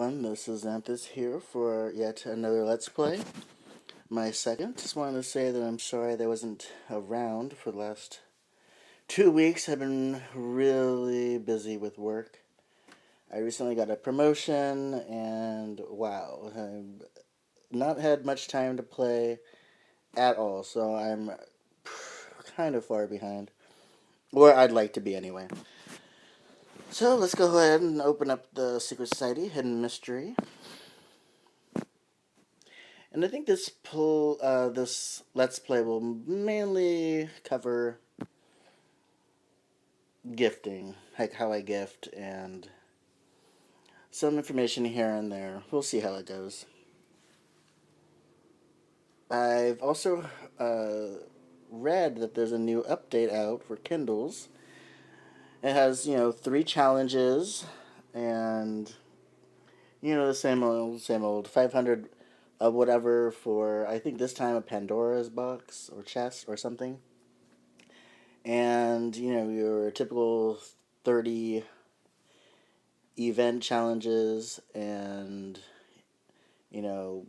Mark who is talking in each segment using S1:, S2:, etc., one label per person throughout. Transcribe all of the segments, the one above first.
S1: everyone, this is Anthus here for yet another Let's Play. My second. Just wanted to say that I'm sorry that I wasn't around for the last 2 weeks. I've been really busy with work. I recently got a promotion and wow, I've not had much time to play at all, so I'm kind of far behind. Where I'd like to be anyway. So let's go ahead and open up the Secret Society Hidden Mystery. And I think this Let's Play will mainly cover gifting, like how I gift, and some information here and there. We'll see how it goes. I've also read that there's a new update out for Kindles. It has, 3 challenges, and, the same old 500 of whatever for, I think this time a Pandora's box, or chest, or something. And your typical 30 event challenges, and you know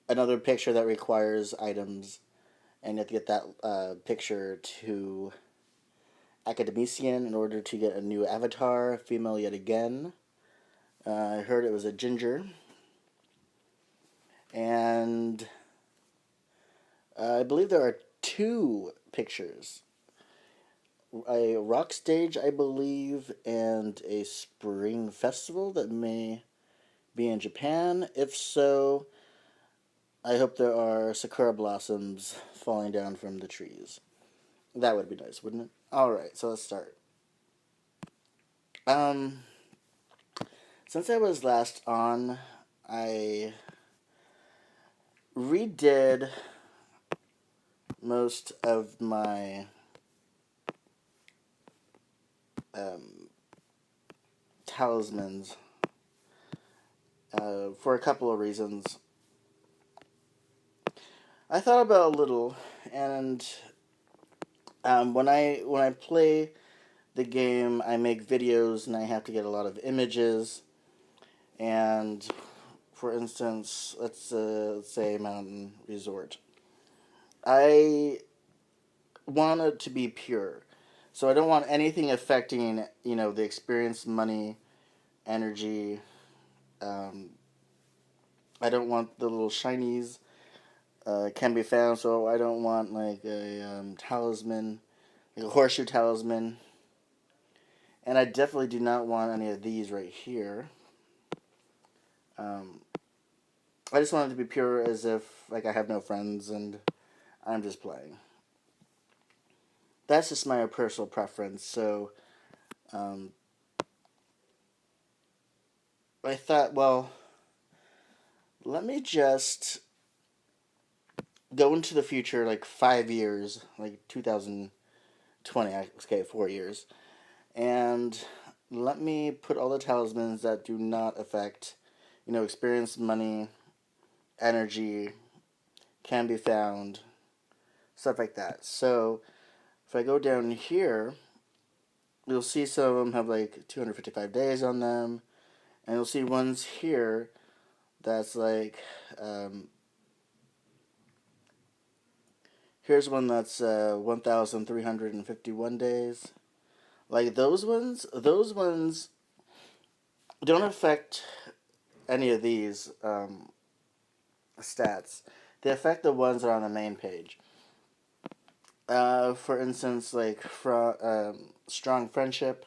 S1: another picture that requires items, and you have to get that picture to Academician in order to get a new avatar, female yet again. I heard it was a ginger, and I believe there are 2 pictures, a rock stage, I believe, and a spring festival that may be in Japan. If so, I hope there are sakura blossoms falling down from the trees. That would be nice, wouldn't it? Alright, so let's start. Um, since I was last on, I redid most of my um, talismans for a couple of reasons. I thought about a little, and when I play the game, I make videos, and I have to get a lot of images. And for instance, let's say Mountain Resort. I want it to be pure, so I don't want anything affecting the experience, money, energy. Um, I don't want the little shinies can be found, so I don't want like a talisman, like a horseshoe talisman. And I definitely do not want any of these right here. Um, I just want it to be pure, as if like I have no friends and I'm just playing. That's just my personal preference. So um, I thought, well, let me just go into the future like 5 years, like 2020. Okay, 4 years, and let me put all the talismans that do not affect, experience, money, energy, can be found, stuff like that. So if I go down here, you'll see some of them have like 255 days on them, and you'll see ones here that's like, here's one that's 1,351 days. Like those ones don't affect any of these stats. They affect the ones that are on the main page. For instance, like strong friendship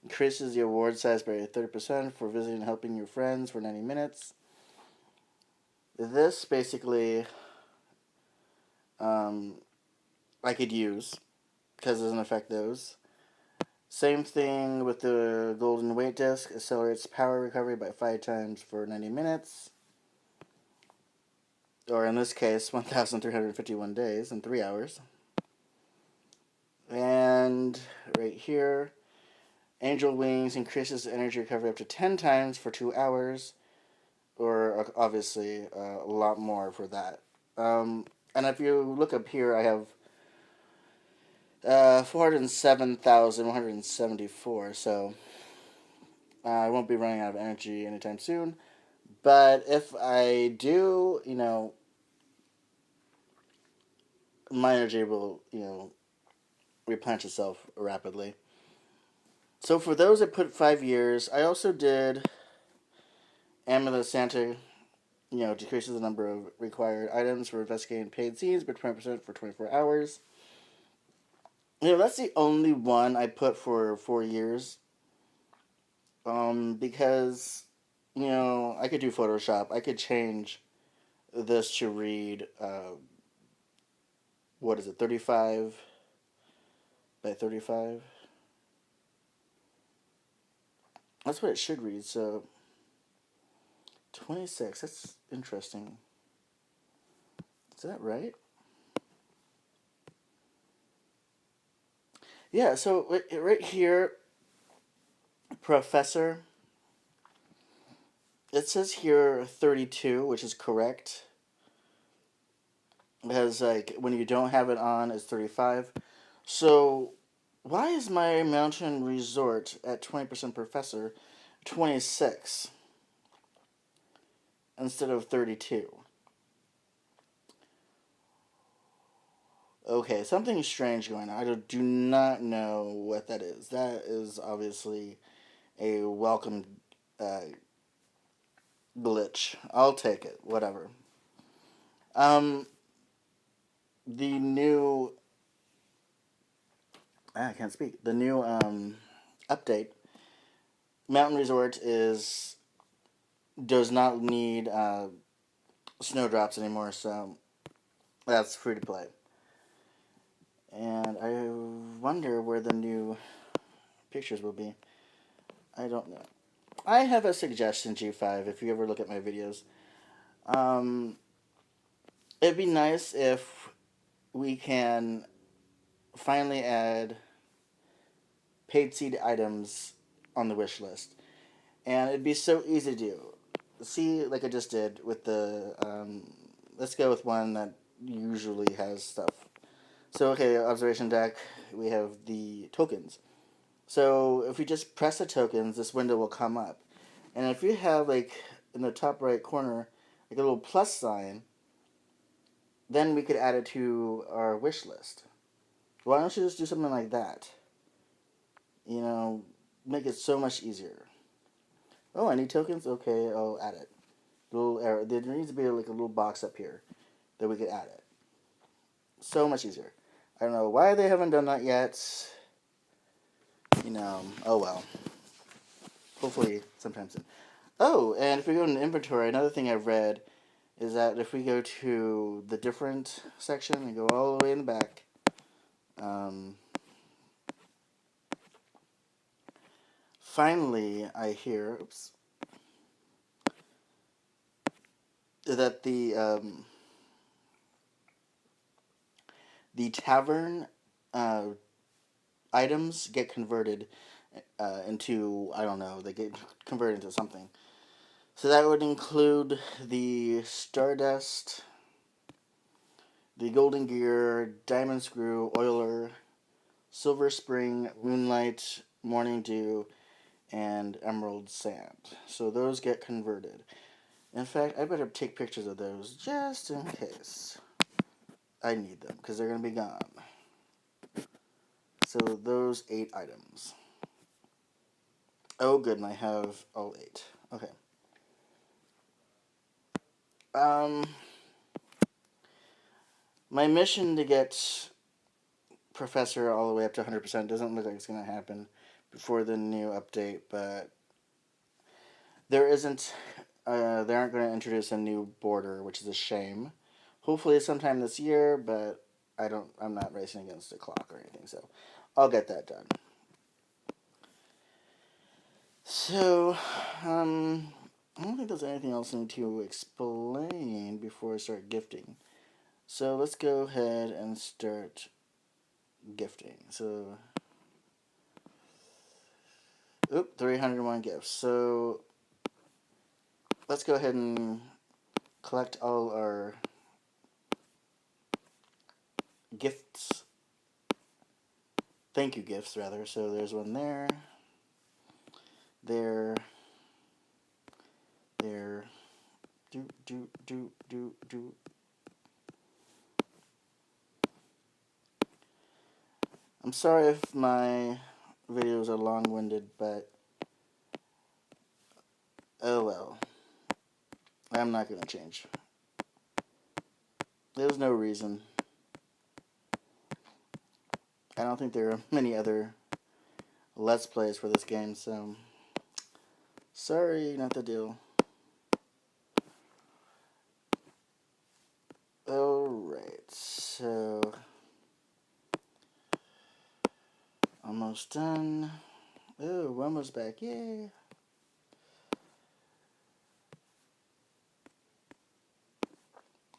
S1: increases the award size by 30% for visiting and helping your friends for 90 minutes. This basically I could use because it doesn't affect those. Same thing with the golden weight disc. Accelerates power recovery by 5 times for 90 minutes. Or in this case, 1,351 days and 3 hours. And right here, Angel Wings increases energy recovery up to 10 times for 2 hours. Or obviously a lot more for that. And if you look up here, I have 407,174. So I won't be running out of energy anytime soon. But if I do, my energy will, replenish itself rapidly. So for those that put 5 years, I also did Amulet Santa, decreases the number of required items for investigating paid scenes by 20% for 24 hours. That's the only one I put for 4 years. Because, I could do Photoshop. I could change this to read, what is it, 35 by 35? That's what it should read, so 26, that's interesting. Is that right? Yeah, so right here, Professor, it says here 32, which is correct. Because, like, when you don't have it on, it's 35. So, why is my mountain resort at 20% Professor 26 instead of 32? Okay, something strange going on. I do not know what that is. That is obviously a welcome uh, glitch. I'll take it. Whatever. Um, the new I can't speak. The new update, Mountain Resort does not need snowdrops anymore, so that's free to play. And I wonder where the new pictures will be. I don't know. I have a suggestion, G5, if you ever look at my videos. Um, it'd be nice if we can finally add paid seed items on the wish list. And it'd be so easy to do. See, like I just did with the. Let's go with one that usually has stuff. So, okay, observation deck, we have the tokens. So, if we just press the tokens, this window will come up. And if you have, like, in the top right corner, like a little plus sign, then we could add it to our wish list. Why don't you just do something like that? Make it so much easier. Oh, I need tokens? Okay, I'll add it. Little arrow. There needs to be like a little box up here that we could add it. So much easier. I don't know why they haven't done that yet. Oh well. Hopefully sometime soon. Oh, and if we go into inventory, another thing I've read is that if we go to the different section and go all the way in the back, finally I hear, that the tavern uh, items get converted into, I don't know, they get converted into something. So that would include the Stardust, the Golden Gear, Diamond Screw, Oiler, Silver Spring, Moonlight, Morning Dew, and Emerald Sand. So those get converted. In fact, I better take pictures of those just in case I need them, because they're going to be gone. So those 8 items. Oh, good, and I have all 8. Okay. Um, my mission to get Professor all the way up to 100% doesn't look like it's going to happen before the new update, but there isn't. They aren't going to introduce a new border, which is a shame. Hopefully, sometime this year, but I'm not racing against the clock or anything, so I'll get that done. So, I don't think there's anything else I need to explain before I start gifting. So let's go ahead and start gifting. So, 301 gifts. So let's go ahead and collect all our gifts. Thank you gifts, rather. So there's one there. there, there, do. I'm sorry if my videos are long-winded, but oh well. I'm not gonna change. There's no reason. I don't think there are many other Let's Plays for this game, so sorry, not the deal. Alright, so almost done. Oh, we're almost back, yay!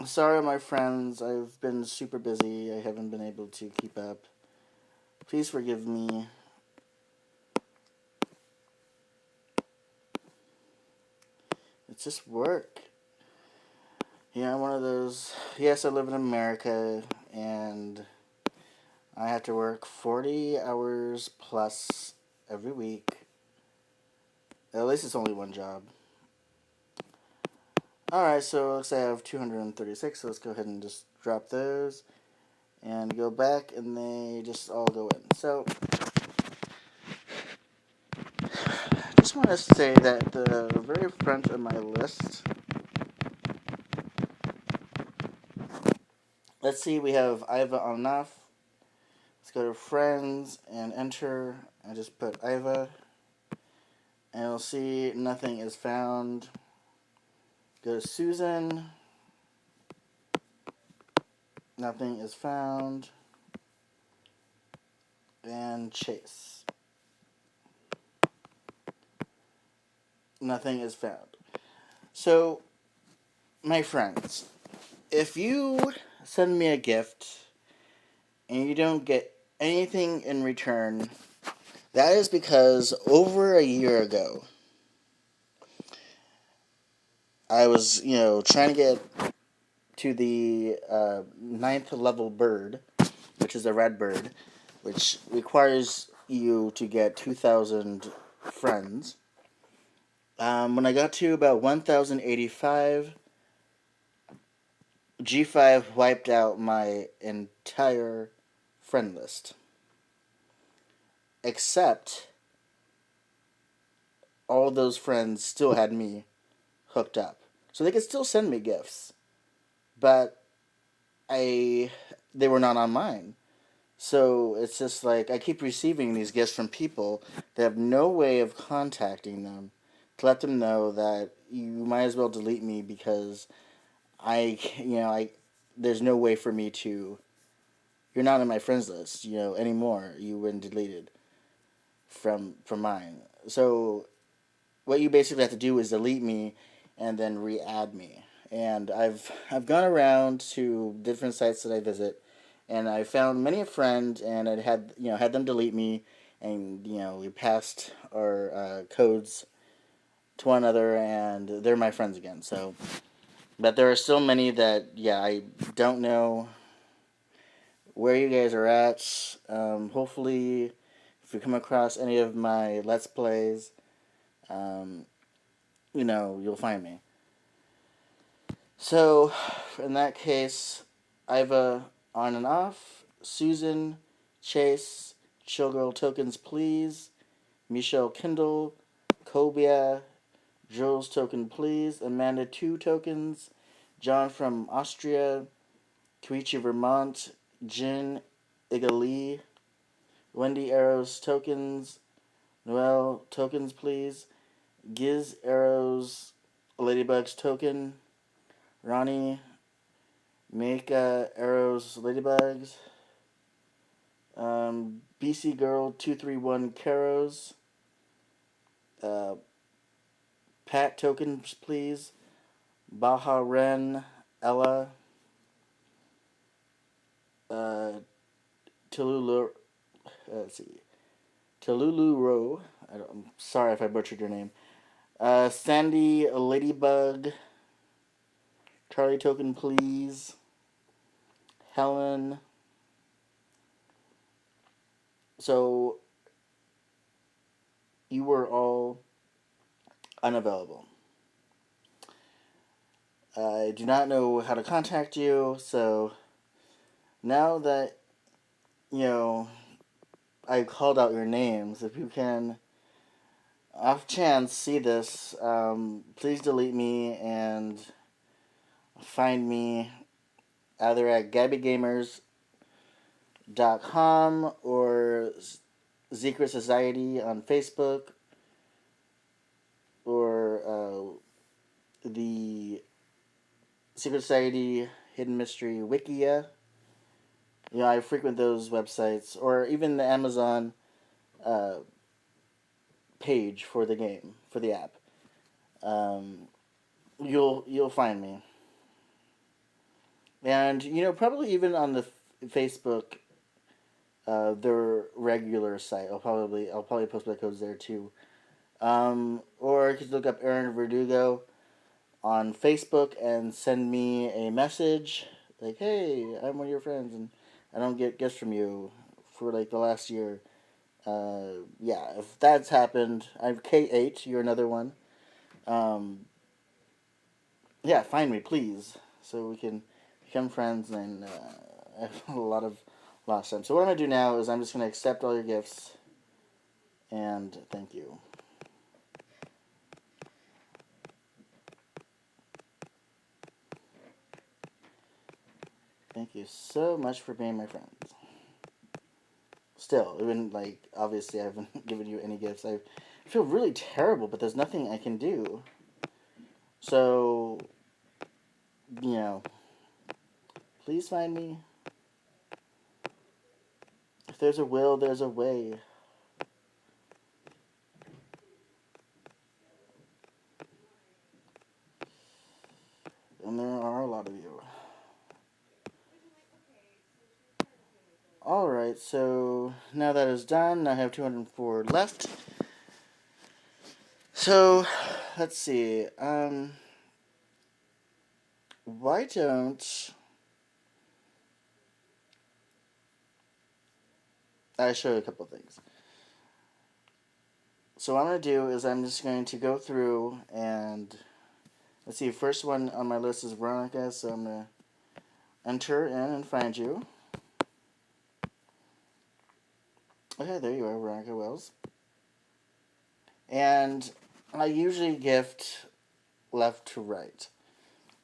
S1: Sorry, my friends, I've been super busy. I haven't been able to keep up. Please forgive me. It's just work. Yeah, I'm one of those. Yes, I live in America, and I have to work 40 hours plus every week. At least it's only one job. Alright, so let's say I have 236, so let's go ahead and just drop those. And go back, and they just all go in. So, I just want to say that the very front of my list, let's see, we have Iva Onaf. Let's go to Friends and enter. I just put Iva. And you'll see nothing is found. Go to Susan. Nothing is found. And Chase. Nothing is found. So, my friends, if you send me a gift and you don't get anything in return, that is because over a year ago, I was, trying to get to the ninth level bird, which is a red bird, which requires you to get 2,000 friends. When I got to about 1,085, G5 wiped out my entire friend list. Except all those friends still had me hooked up. So they could still send me gifts. But they were not on mine. So it's just like I keep receiving these gifts from people that have no way of contacting them to let them know that you might as well delete me because there's no way for me to. You're not on my friends list, anymore. You've been deleted from mine. So what you basically have to do is delete me and then re-add me. And I've gone around to different sites that I visit, and I found many a friend, and I had them delete me, and we passed our codes to one another, and they're my friends again. So, but there are still many that I don't know where you guys are at. Hopefully, if you come across any of my Let's Plays, um, you'll find me. So, in that case, Iva on and off, Susan, Chase, Showgirl tokens please, Michelle Kindle, Cobia, Jules token please, Amanda 2 tokens, John from Austria, Koichi Vermont, Jin, Igali, Wendy Arrows tokens, Noel tokens please, Giz Arrows Ladybugs token, Ronnie, Arrows Ladybugs, BC Girl 231 Caros, uh, Pat tokens please, Baja Ren, Ella, uh, Talulu, let's see, Talulu Row. I'm sorry if I butchered your name. Sandy Ladybug, Charlie token please, Helen. So you were all unavailable. I do not know how to contact you, so now that, you know, I called out your names, if you can, off chance, see this, please delete me and find me either at gabbygamers.com or Secret Society on Facebook or the Secret Society Hidden Mystery Wikia. You know, I frequent those websites, or even the Amazon uh, page for the game, for the app. Um, you'll find me, and you know, probably even on the Facebook, their regular site. I'll probably post my codes there too. Or you could look up Aaron Verdugo on Facebook and send me a message like, "Hey, I'm one of your friends, and I don't get gifts from you for like the last year." Yeah, if that's happened, I'm K8. You're another one. Um, yeah, find me, please, so we can become friends and have a lot of lost time. So what I'm gonna do now is I'm just gonna accept all your gifts and thank you. Thank you so much for being my friends. Still, even like obviously I haven't given you any gifts. I feel really terrible, but there's nothing I can do. So, you know, please find me. If there's a will, there's a way. And there are a lot of you. Alright, so now that is done, I have 204 left. So, let's see. Why don't I show you a couple of things? So what I'm going to do is I'm just going to go through and let's see. First one on my list is Veronica, so I'm going to enter in and find you. Okay, there you are, Veronica Wells. And I usually gift left to right.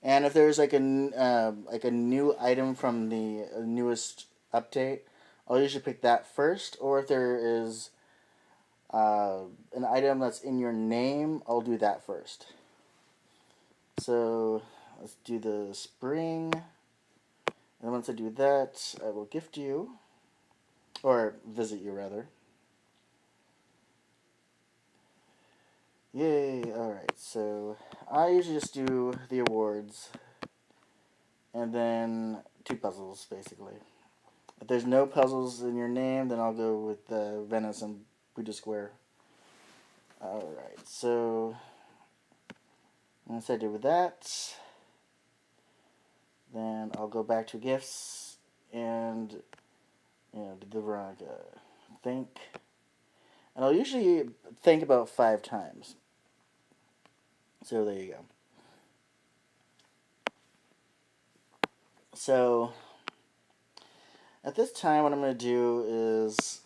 S1: And if there's like a new item from the newest update, I'll usually pick that first. Or if there is an item that's in your name, I'll do that first. So let's do the spring. And once I do that, I will gift you. Or visit you, rather. Yay, alright. So I usually just do the awards. And then 2 puzzles, basically. If there's no puzzles in your name, then I'll go with Venice and Buddha Square. Alright, so once I do with that, then I'll go back to gifts and, you know, do the Veronica. Think. And I'll usually think about 5 times. So there you go. So at this time, what I'm going to do is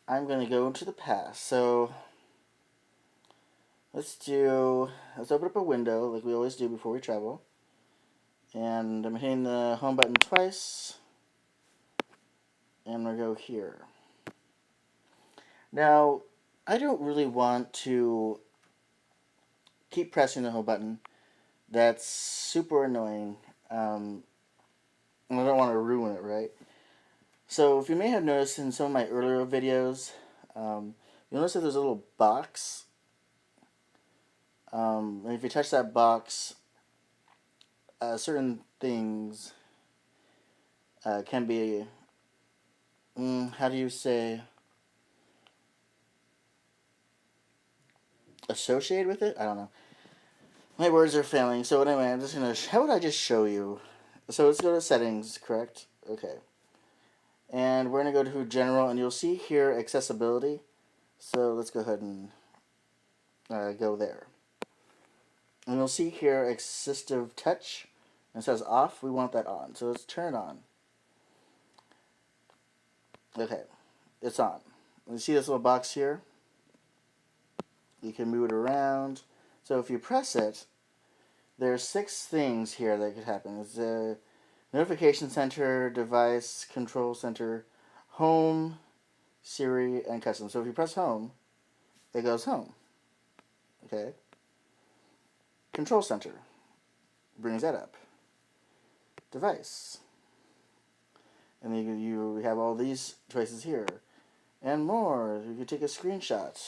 S1: I'm going to go into the past. So let's open up a window like we always do before we travel. And I'm hitting the home button twice. And we'll go here. Now, I don't really want to keep pressing the home button. That's super annoying. And I don't want to ruin it, right? So, if you may have noticed in some of my earlier videos, you'll notice that there's a little box. And if you touch that box, certain things can be, how do you say, associated with it? I don't know. My words are failing. So anyway, I'm just going to, how would I just show you? So let's go to settings, correct? Okay. And we're going to go to general, and you'll see here accessibility. So let's go ahead and go there. And you'll see here assistive touch. It says off. We want that on. So let's turn it on. Okay, it's on. You see this little box here? You can move it around. So if you press it, there's 6 things here that could happen. It's a notification center, device, control center, home, Siri, and custom. So if you press home, it goes home. Okay? Control center brings that up. Device. And then you have all these choices here. And more. You could take a screenshot.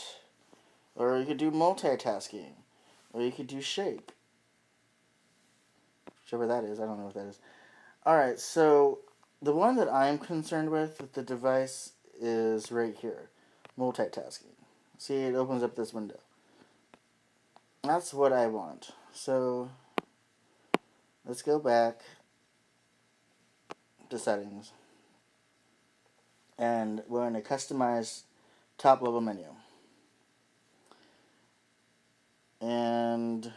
S1: Or you could do multitasking. Or you could do shake. Whichever that is. I don't know what that is. Alright, so the one that I'm concerned with the device is right here. Multitasking. See, it opens up this window. That's what I want. So let's go back to settings. And we're going to customize top level menu. And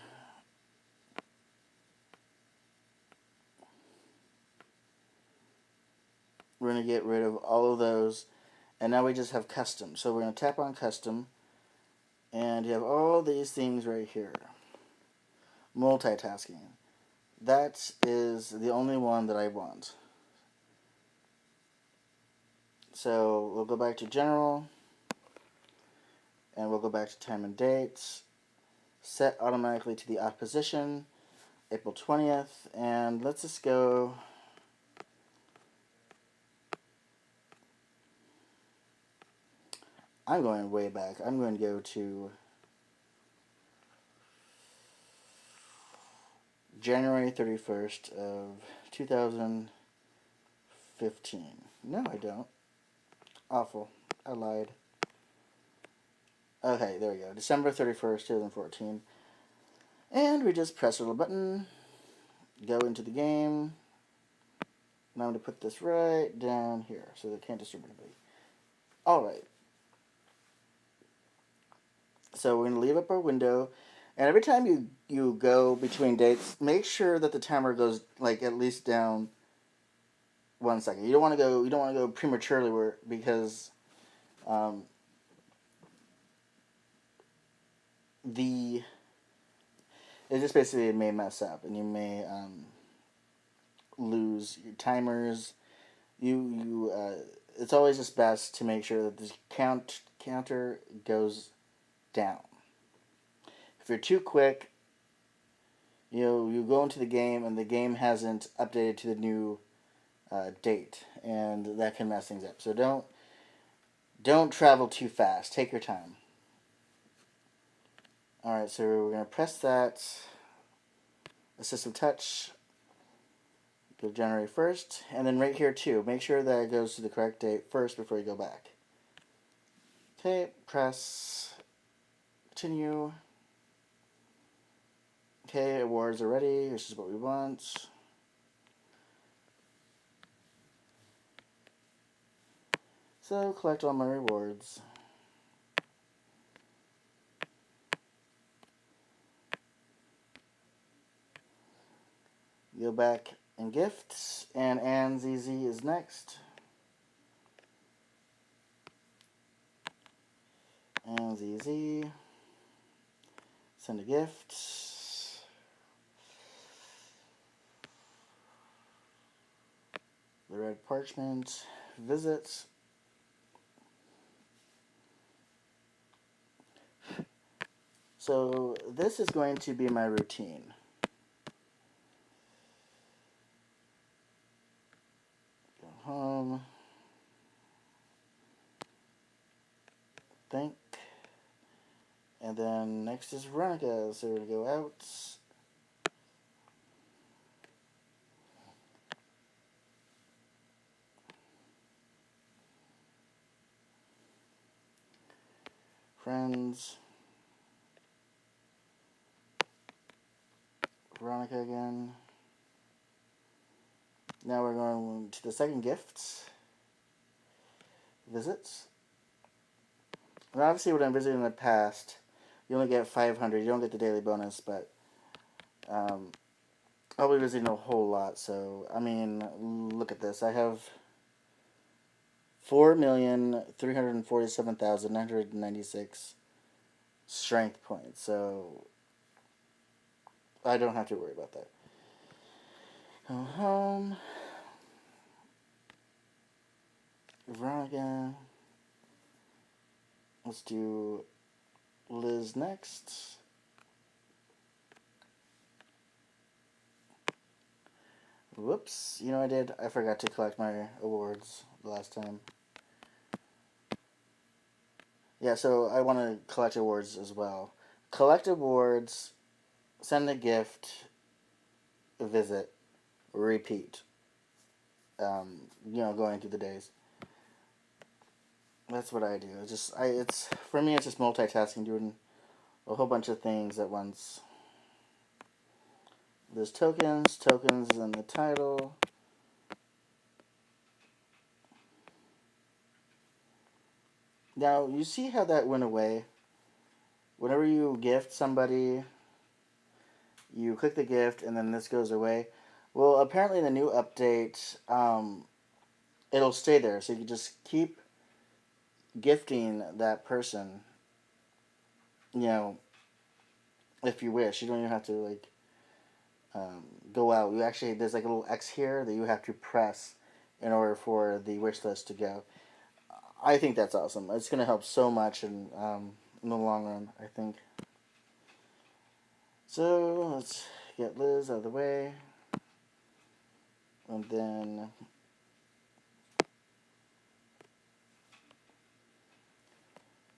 S1: we're going to get rid of all of those. And now we just have custom. So we're going to tap on custom. And you have all these things right here. Multitasking. That is the only one that I want. So we'll go back to general. And we'll go back to time and dates. Set automatically to the off position. April 20th. And let's just go... I'm going way back. I'm going to go to January 31st of 2015. No, I don't. Awful. I lied. Okay, there we go. December 31st, 2014. And we just press a little button, go into the game. Now I'm going to put this right down here so that it can't disturb anybody. Alright. So we're going to leave up our window. And every time you go between dates, make sure that the timer goes like at least down 1 second. You don't want to go prematurely because it just basically may mess up and you may lose your timers. It's always just best to make sure that the counter goes down. If you're too quick, you go into the game and the game hasn't updated to the new date, and that can mess things up. So don't travel too fast. Take your time. All right, so we're gonna press that assistive touch. Go January 1st, and then right here too. Make sure that it goes to the correct date first before you go back. Okay, press continue. Okay, awards are ready. This is what we want. So collect all my rewards. Go back and gifts, and ZZ is next. And ZZ. Send a gift. The red parchment. Visits. So this is going to be my routine. Go home. Think. And then next is Veronica. So we're going to go out. Friends. Veronica again. Now we're going to the second gift. Visits. And obviously when I'm visiting in the past, You only get 500. You don't get the daily bonus, but I'll be visiting a whole lot. So I mean, look at this. I have 4,347,996 strength points. So I don't have to worry about that. Go home. Veronica. Let's do Liz next. Whoops. You know what I did? I forgot to collect my awards the last time. Yeah, so I want to collect awards as well. Collect awards, send a gift, visit, repeat. Going through the days. That's what I do. It's for me. It's just multitasking, doing a whole bunch of things at once. There's tokens. Tokens is in the title. Now you see how that went away. Whenever you gift somebody, you click the gift, and then this goes away. Well, apparently in the new update, it'll stay there, so you can just keep gifting that person. You know, if you wish, you don't even have to go out. You actually there's like a little X here that you have to press in order for the wish list to go. I think that's awesome. It's going to help so much in the long run, I think. So let's get Liz out of the way, and then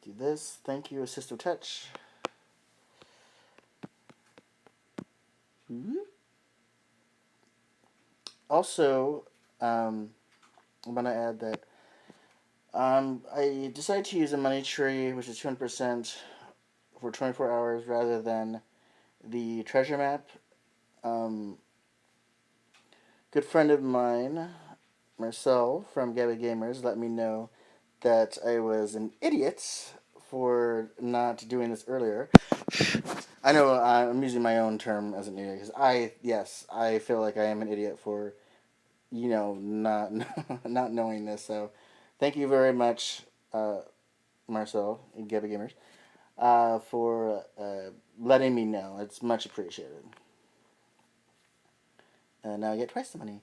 S1: do this. Thank you, Assistive Touch. Also, I'm gonna add that I decided to use a money tree, which is 200% for 24 hours, rather than the treasure map. Um, Good friend of mine, Marcel from Gabby Gamers, let me know that I was an idiot for not doing this earlier. I know I'm using my own term as an idiot because I feel like I am an idiot for not not knowing this. So thank you very much, Marcel and Gabby Gamers, for letting me know. It's much appreciated. And now I get twice the money.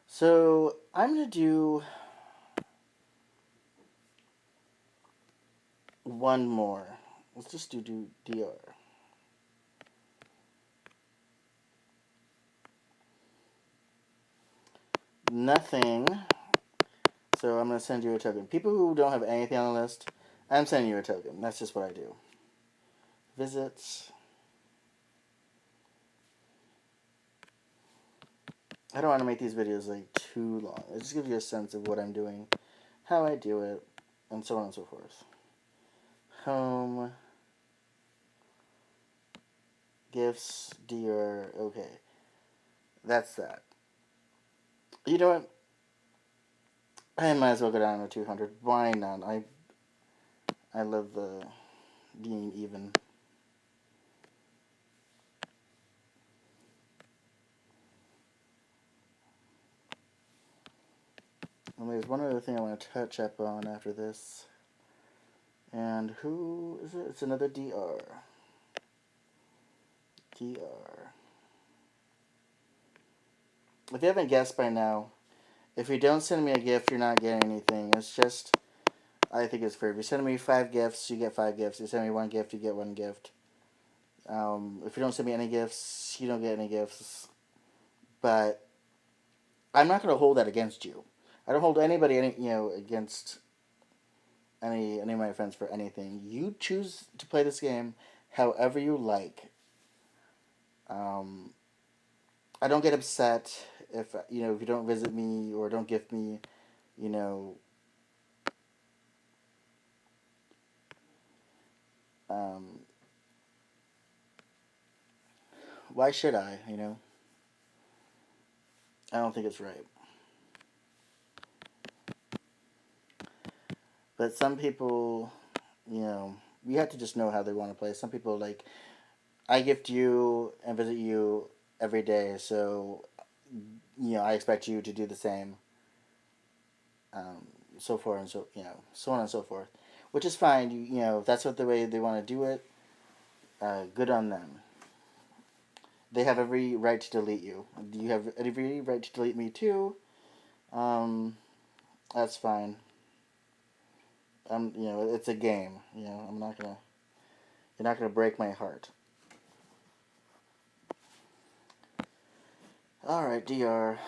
S1: So I'm gonna do one more. Let's just do DR. Nothing. So I'm gonna send you a token. People who don't have anything on the list, I'm sending you a token. That's just what I do. Visits. I don't want to make these videos like too long. It just gives you a sense of what I'm doing, how I do it, and so on and so forth. Home. Gifts. DR. Okay. That's that. You know what? I might as well go down to 200. Why not? I love the being even. And there's one other thing I want to touch up on after this. And who is it? It's another DR. DR. If you haven't guessed by now, if you don't send me a gift, you're not getting anything. It's just, I think it's fair. If you send me 5 gifts, you get 5 gifts. If you send me 1 gift, you get 1 gift. If you don't send me any gifts, you don't get any gifts. But I'm not going to hold that against you. I don't hold anybody against any of my friends for anything. You choose to play this game however you like. Um, I don't get upset if if you don't visit me or don't gift me, you know. Um, why should I? I don't think it's right. But some people, you have to just know how they want to play. Some people like, I gift you and visit you every day, so I expect you to do the same. Um, so forth and so on and so forth, which is fine. If that's what the way they want to do it. Good on them. They have every right to delete you. You have every right to delete me too. Um, that's fine. It's a game. I'm not gonna. You're not gonna break my heart. All right, Dr.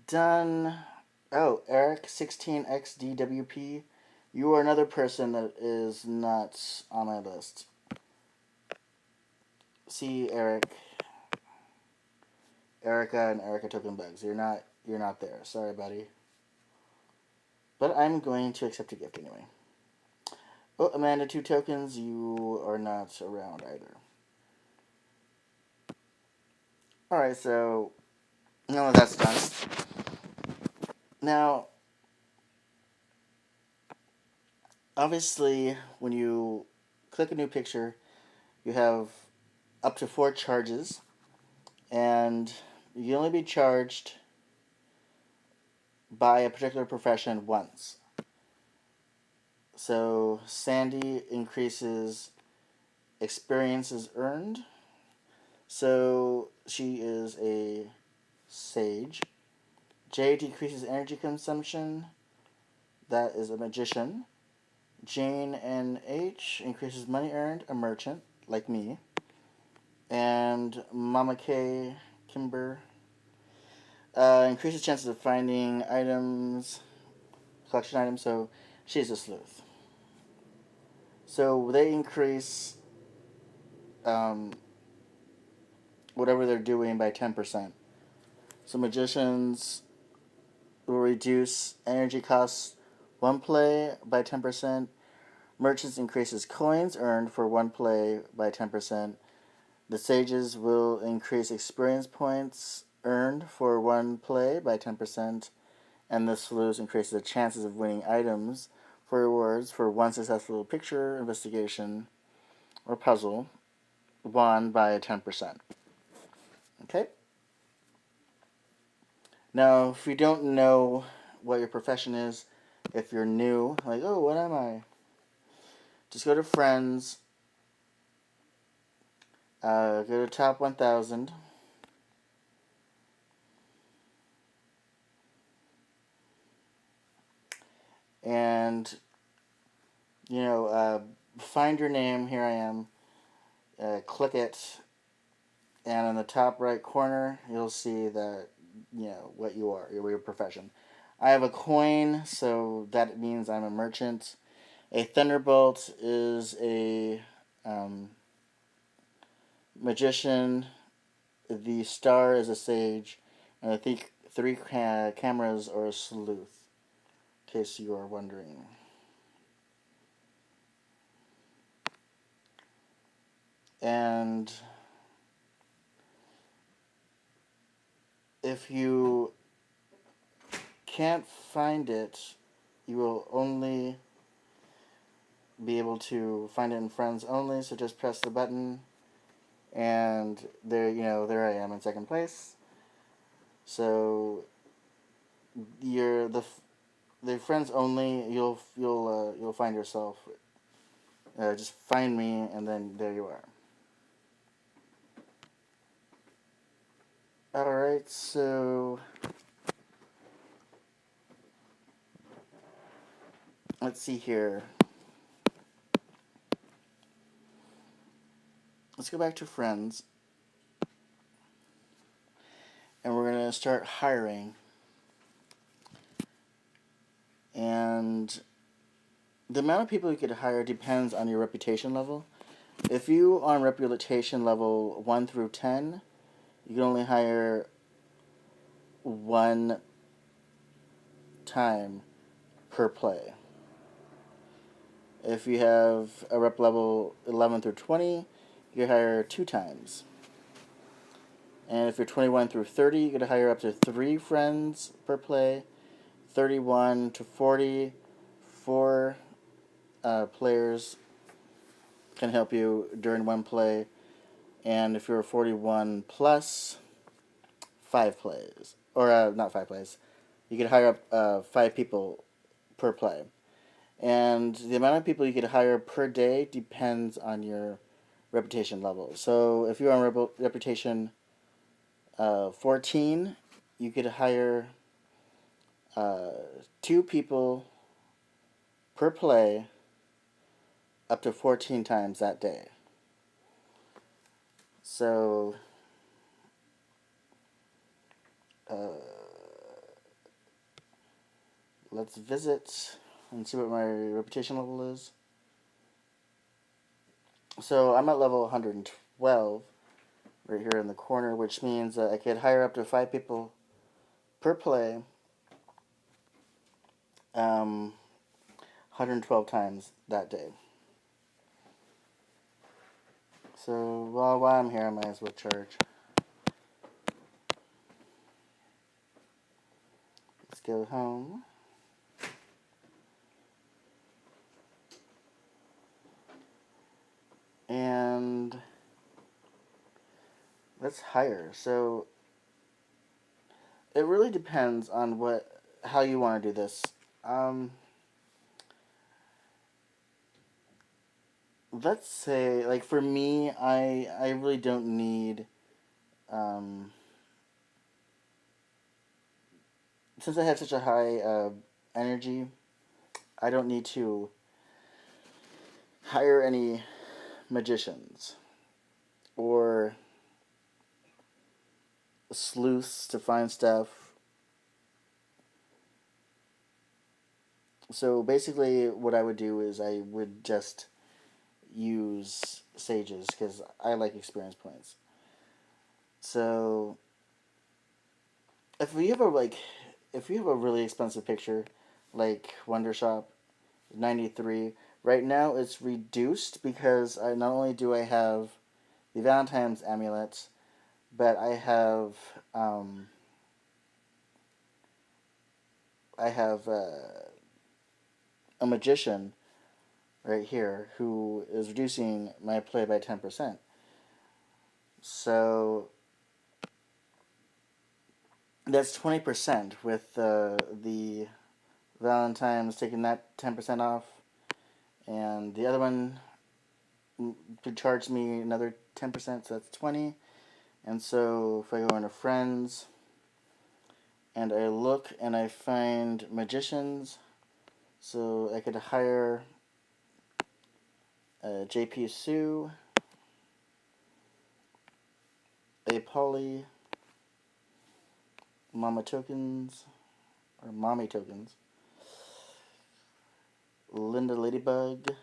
S1: Done. Oh, Eric 16XDWP. You are another person that is not on my list. See, Erica and Erica Token Bugs. You're not there. Sorry, buddy. But I'm going to accept your gift anyway. Oh, Amanda, 2 tokens. You are not around either. Alright, so no, that's done. Now, obviously, when you click a new picture, you have up to 4 charges, and you can only be charged by a particular profession once. So, Sandy increases experiences earned. So, she is a sage. J decreases energy consumption. That is a magician. Jane and H increases money earned, a merchant, like me. And Mama K, Kimber, increases chances of finding items, collection items, so she's a sleuth. So they increase um, whatever they're doing by 10%. So magicians will reduce energy costs one play by 10%. Merchants increases coins earned for one play by 10%. The sages will increase experience points earned for one play by 10%. And the sleuths increases the chances of winning items for rewards for one successful picture, investigation, or puzzle won by 10%. Okay? Now, if you don't know what your profession is, if you're new, like, oh, what am I? Just go to Friends, go to Top 1000, and, find your name. Here I am. Click it, and in the top right corner, you'll see that, what you are, your profession. I have a coin, so that means I'm a merchant. A thunderbolt is a magician. The star is a sage. And I think 3 cameras are a sleuth, in case you are wondering. And if you can't find it, you will only be able to find it in Friends only, so just press the button, and there I am in second place. So you're the Friends only. You'll find yourself. Just find me, and then there you are. All right, so let's see here. Let's go back to Friends, and we're gonna start hiring. And the amount of people you could hire depends on your reputation level. If you are on reputation level 1 through 10, you can only hire 1 time per play. If you have a rep level 11 through 20, you can hire 2 times. And if you're 21 through 30, you can hire up to 3 friends per play. 31 to 40, 4 players can help you during one play. And if you're 41 plus, 5 plays. Or not 5 plays. You could hire up 5 people per play. And the amount of people you could hire per day depends on your reputation level. So if you're on reputation 14, you could hire 2 people per play up to 14 times that day. So let's visit and see what my reputation level is. So I'm at level 112 right here in the corner, which means that I could hire up to 5 people per play 112 times that day. So while I'm here, I might as well charge. Let's go home. And let's hire. So it really depends on how you want to do this. Let's say, like for me, I really don't need, since I have such a high energy, I don't need to hire any magicians or sleuths to find stuff. So basically, what I would do is I would just use sages because I like experience points. So if you have a really expensive picture, like Wondershop 93, right now it's reduced because not only do I have the Valentine's amulet, but I have a magician right here who is reducing my play by 10%. So that's 20% with the Valentine's taking that 10% off, and the other one to charge me another 10%, so that's 20. And so if I go into friends and I look and I find magicians, so I could hire JP Sue, A Polly, Mama Tokens, or Mommy Tokens, Linda Ladybug,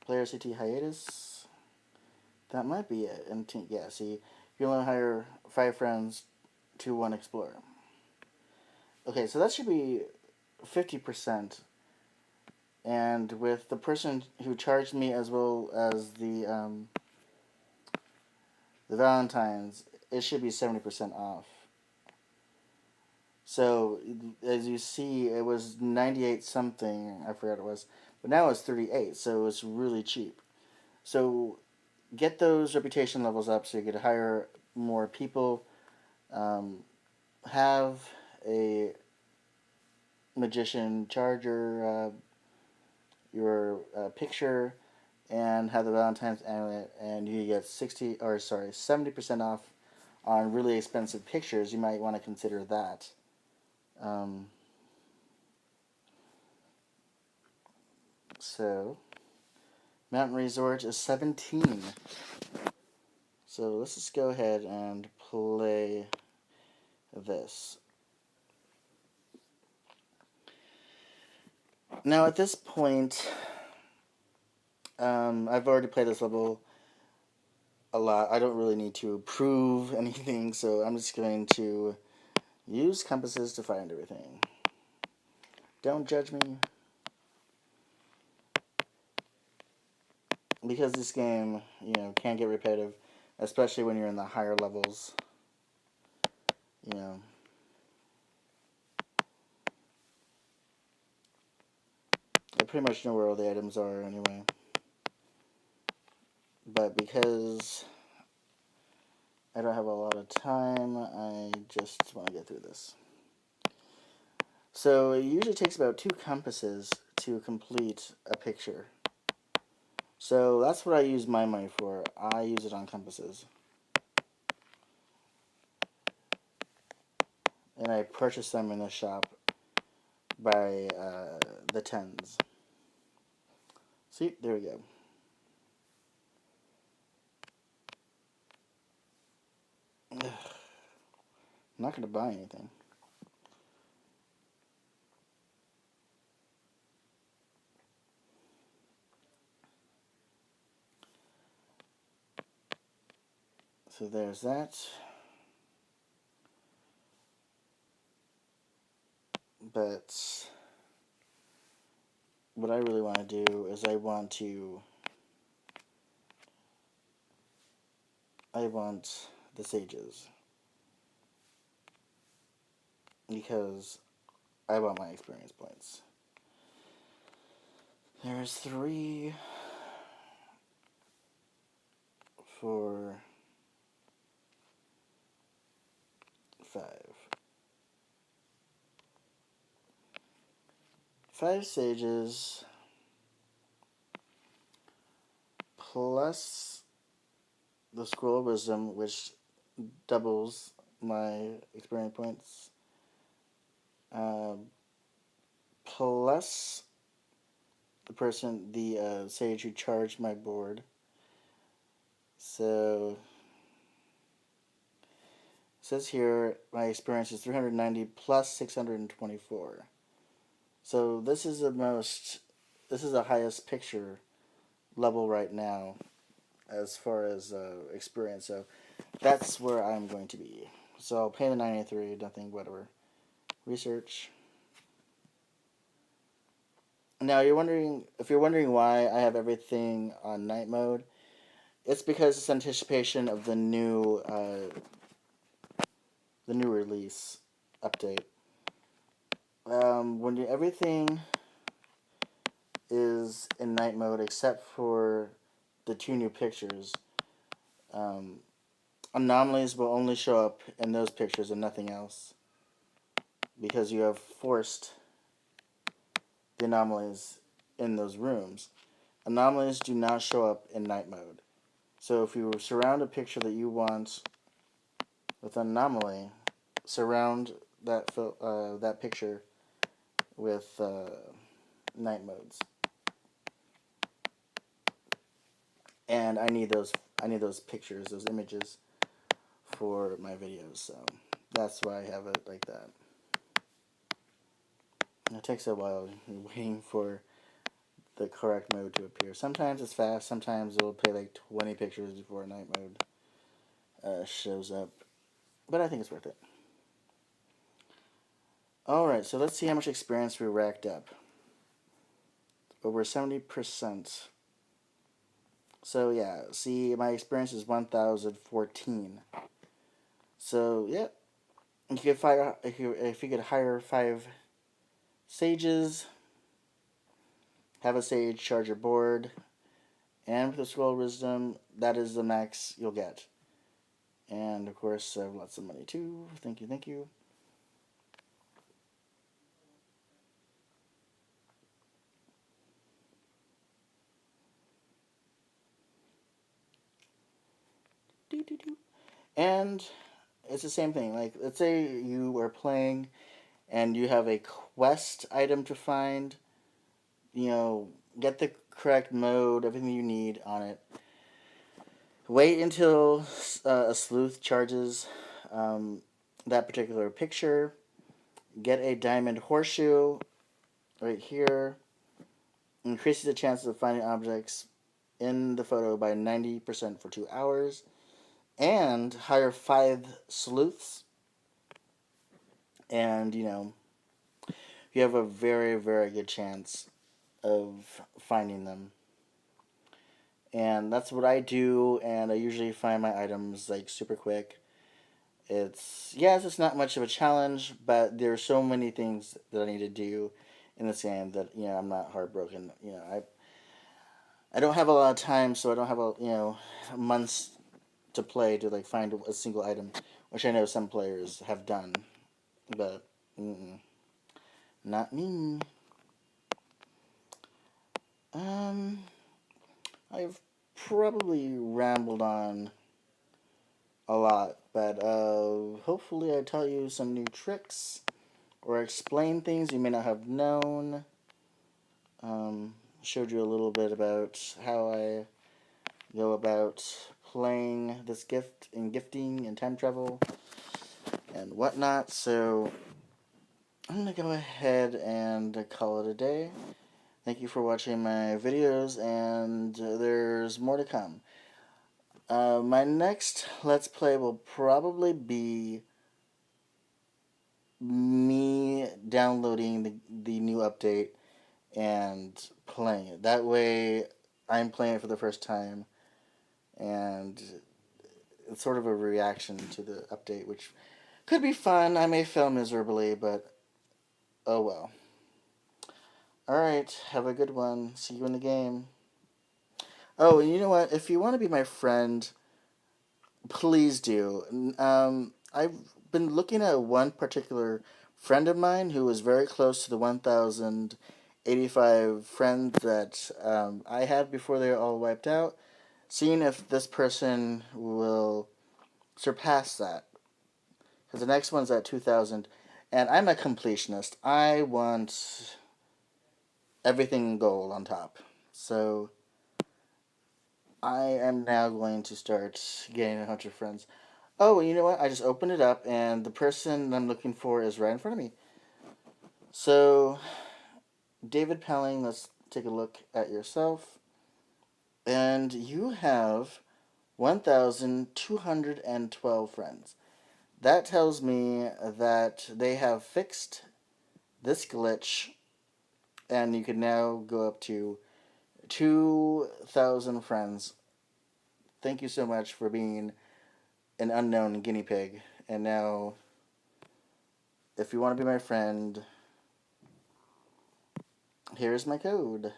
S1: Player CT Hiatus. That might be it. And yeah, see, you only hire 5 friends to 1 explorer. Okay, so that should be 50%. And with the person who charged me as well as the Valentine's, it should be 70% off. So as you see, it was 98 something. I forgot what it was, but now it's 38. So it's really cheap. So get those reputation levels up so you could hire more people. Have a magician charge your picture and have the Valentine's amulet, and you get 70% off on really expensive pictures. You might want to consider that. So Mountain Resort is 17. So let's just go ahead and play this. Now at this point, I've already played this level a lot. I don't really need to prove anything, so I'm just going to use compasses to find everything. Don't judge me. Because this game, can get repetitive, especially when you're in the higher levels. pretty much know where all the items are anyway. But because I don't have a lot of time, I just want to get through this. So it usually takes about 2 compasses to complete a picture. So that's what I use my money for. I use it on compasses. And I purchase them in the shop by the tens. See, there we go. I'm not going to buy anything. So there's that. But what I really want to do is I want the sages. Because I want my experience points. There's 3, 4, 5. 5 sages plus the Scroll of Wisdom, which doubles my experience points, plus the sage who charged my board. So it says here my experience is 390 plus 624. So this is the highest picture level right now as far as experience. So that's where I'm going to be. So I'll pay the 93, nothing, whatever. Research. Now if you're wondering why I have everything on night mode, it's because it's anticipation of the new release update. When everything is in night mode except for the 2 new pictures, anomalies will only show up in those pictures and nothing else, because you have forced the anomalies in those rooms. Anomalies do not show up in night mode. So if you surround a picture that you want with an anomaly, surround that picture with night modes. And I need those pictures, those images for my videos. So that's why I have it like that. It takes a while waiting for the correct mode to appear. Sometimes it's fast, sometimes it'll play like 20 pictures before night mode shows up. But I think it's worth it. Alright, so let's see how much experience we racked up. Over 70%. So yeah, see, my experience is 1,014. So yeah, if you could hire 5 sages, have a sage charge your board, and with the Scroll of Wisdom, that is the max you'll get. And of course, I have lots of money too. Thank you, thank you. And it's the same thing. Like, let's say you are playing and you have a quest item to find. Get the correct mode, everything you need on it. Wait until a sleuth charges that particular picture. Get a diamond horseshoe right here. Increases the chances of finding objects in the photo by 90% for 2 hours. And hire 5 sleuths. And, you have a very, very good chance of finding them. And that's what I do, and I usually find my items like super quick. It's not much of a challenge, but there are so many things that I need to do in this game that I'm not heartbroken. I don't have a lot of time, so I don't have months to play to like find a single item, which I know some players have done, but not me. Um, I've probably rambled on a lot, but hopefully I taught you some new tricks or explain things you may not have known. Showed you a little bit about how I go about playing this gift and gifting and time travel and whatnot. So I'm gonna go ahead and call it a day. Thank you for watching my videos, and there's more to come. My next Let's Play will probably be me downloading the new update and playing it. That way, I'm playing it for the first time, and it's sort of a reaction to the update, which could be fun. I may fail miserably, but oh well. Alright, have a good one. See you in the game. Oh, and you know what? If you want to be my friend, please do. I've been looking at one particular friend of mine who was very close to the 1,085 friends that I had before they were all wiped out, seeing if this person will surpass that. Because the next one's at 2,000, and I'm a completionist. I want everything gold on top. So I am now going to start getting a bunch of friends. Oh, you know what? I just opened it up, and the person I'm looking for is right in front of me. So, David Pelling, let's take a look at yourself. And you have 1,212 friends. That tells me that they have fixed this glitch, and you can now go up to 2,000 friends. Thank you so much for being an unknown guinea pig. And now, if you want to be my friend, here's my code.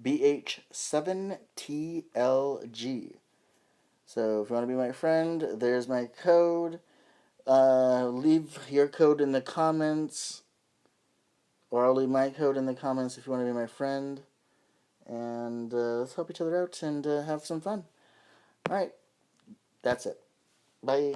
S1: BH7TLG. So if you want to be my friend, there's my code. Leave your code in the comments, or I'll leave my code in the comments if you want to be my friend. And let's help each other out and have some fun. Alright, that's it. Bye.